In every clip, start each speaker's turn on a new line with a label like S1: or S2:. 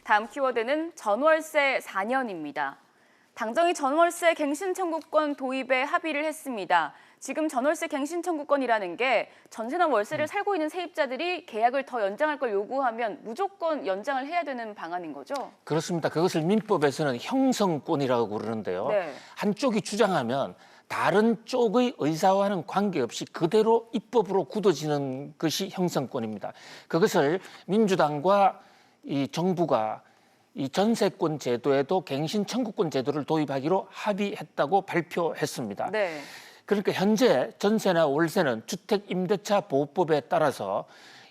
S1: 다음 키워드는 전월세 4년입니다. 당정이 전월세 갱신 청구권 도입에 합의를 했습니다. 지금 전월세 갱신 청구권이라는 게 전세나 월세를 살고 있는 세입자들이 계약을 더 연장할 걸 요구하면 무조건 연장을 해야 되는 방안인 거죠?
S2: 그렇습니다. 그것을 민법에서는 형성권이라고 그러는데요.
S1: 네.
S2: 한쪽이 주장하면 다른 쪽의 의사와는 관계없이 그대로 입법으로 굳어지는 것이 형성권입니다. 그것을 민주당과 이 정부가 이 전세권 제도에도 갱신 청구권 제도를 도입하기로 합의했다고 발표했습니다.
S1: 네.
S2: 그러니까 현재 전세나 월세는 주택임대차 보호법에 따라서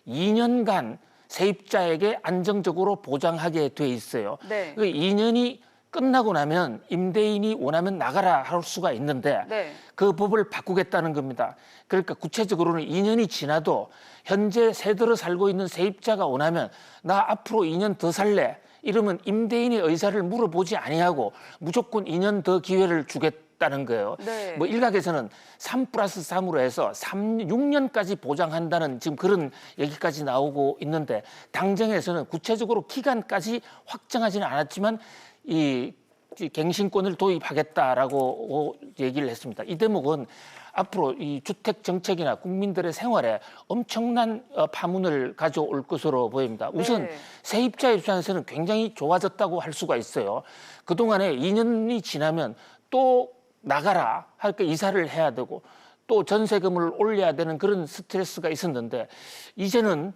S2: 2년간 세입자에게 안정적으로 보장하게 돼 있어요.
S1: 네.
S2: 그 2년이 끝나고 나면 임대인이 원하면 나가라 할 수가 있는데
S1: 네.
S2: 그 법을 바꾸겠다는 겁니다. 그러니까 구체적으로는 2년이 지나도 현재 세대로 살고 있는 세입자가 원하면 나 앞으로 2년 더 살래. 이러면 임대인의 의사를 물어보지 아니하고 무조건 2년 더 기회를 주겠다는 거예요.
S1: 네.
S2: 뭐 일각에서는 3+3으로 해서 6년까지 보장한다는 지금 그런 얘기까지 나오고 있는데 당정에서는 구체적으로 기간까지 확정하지는 않았지만 이 갱신권을 도입하겠다라고 얘기를 했습니다. 이 대목은 앞으로 이 주택 정책이나 국민들의 생활에 엄청난 파문을 가져올 것으로 보입니다. 우선
S1: 네.
S2: 세입자 입장에서는 굉장히 좋아졌다고 할 수가 있어요. 그동안에 2년이 지나면 또 나가라 할까 이사를 해야 되고 또 전세금을 올려야 되는 그런 스트레스가 있었는데 이제는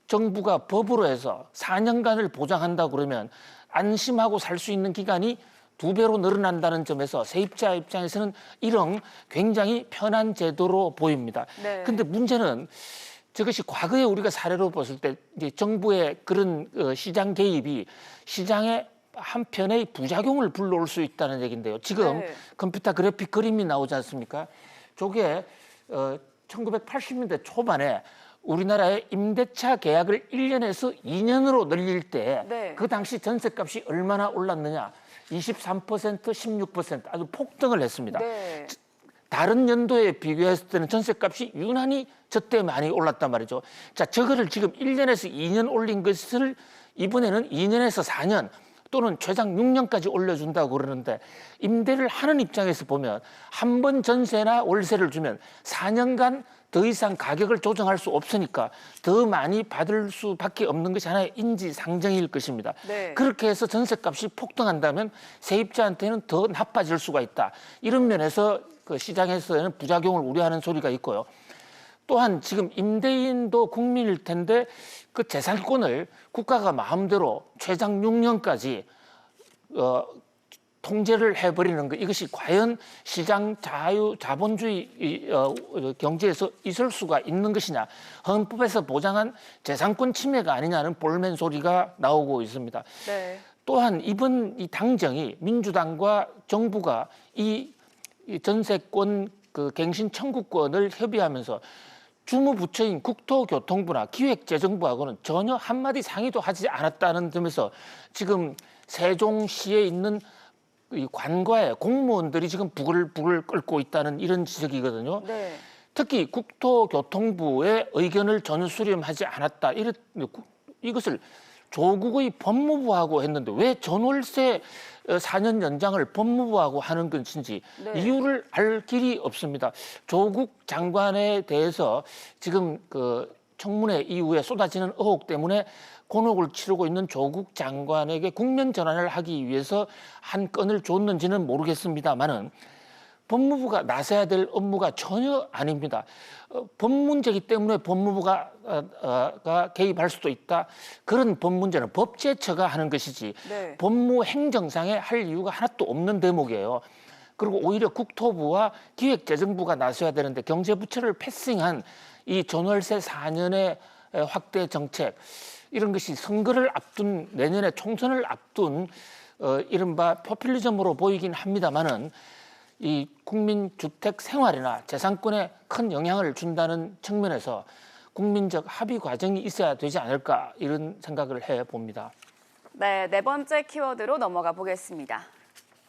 S2: 정부가 법으로 해서 4년간을 보장한다 그러면 안심하고 살 수 있는 기간이 2배로 늘어난다는 점에서 세입자 입장에서는 이런 굉장히 편한 제도로 보입니다. 그런데 문제는 저것이 과거에 우리가 사례로 봤을 때 이제 정부의 그런 시장 개입이 시장에 한편의 부작용을 불러올 수 있다는 얘기인데요. 지금
S1: 네.
S2: 컴퓨터 그래픽 그림이 나오지 않습니까? 저게 1980년대 초반에 우리나라의 임대차 계약을 1년에서 2년으로 늘릴 때 그
S1: 네.
S2: 당시 전세값이 얼마나 올랐느냐? 23%, 16% 아주 폭등을 했습니다.
S1: 네.
S2: 다른 연도에 비교했을 때는 전세값이 유난히 저때 많이 올랐단 말이죠. 자, 저거를 지금 1년에서 2년 올린 것을 이번에는 2년에서 4년 또는 최장 6년까지 올려준다고 그러는데 임대를 하는 입장에서 보면 한 번 전세나 월세를 주면 4년간 더 이상 가격을 조정할 수 없으니까 더 많이 받을 수밖에 없는 것이 하나의 인지상정일 것입니다.
S1: 네.
S2: 그렇게 해서 전세값이 폭등한다면 세입자한테는 더 나빠질 수가 있다. 이런 면에서 그 시장에서는 부작용을 우려하는 소리가 있고요. 또한 지금 임대인도 국민일 텐데 그 재산권을 국가가 마음대로 최장 6년까지 통제를 해버리는 것, 이것이 과연 시장 자본주의 경제에서 있을 수가 있는 것이냐, 헌법에서 보장한 재산권 침해가 아니냐는 볼멘 소리가 나오고 있습니다.
S1: 네.
S2: 또한 이번 이 당정이 민주당과 정부가 이 전세권 그 갱신 청구권을 협의하면서 주무부처인 국토교통부나 기획재정부하고는 전혀 한마디 상의도 하지 않았다는 점에서 지금 세종시에 있는 이 관과의 공무원들이 지금 부글부글 끓고 있다는 이런 지적이거든요.
S1: 네.
S2: 특히 국토교통부의 의견을 전혀 수렴하지 않았다. 이것을 조국의 법무부하고 했는데 왜 전월세 4년 연장을 법무부하고 하는 것인지
S1: 네.
S2: 이유를 알 길이 없습니다. 조국 장관에 대해서 지금 그 청문회 이후에 쏟아지는 의혹 때문에 곤혹을 치르고 있는 조국 장관에게 국면 전환을 하기 위해서 한 건을 줬는지는 모르겠습니다만은 법무부가 나서야 될 업무가 전혀 아닙니다. 법 문제이기 때문에 법무부가 개입할 수도 있다. 그런 법 문제는 법제처가 하는 것이지
S1: 네.
S2: 법무행정상에 할 이유가 하나도 없는 대목이에요. 그리고 오히려 국토부와 기획재정부가 나서야 되는데 경제부처를 패싱한 이 전월세 4년의 확대 정책, 이런 것이 선거를 앞둔 내년에 총선을 앞둔 이른바 포퓰리즘으로 보이긴 합니다만은 이 국민 주택 생활이나 재산권에 큰 영향을 준다는 측면에서 국민적 합의 과정이 있어야 되지 않을까 이런 생각을 해봅니다.
S1: 네, 네 번째 키워드로 넘어가 보겠습니다.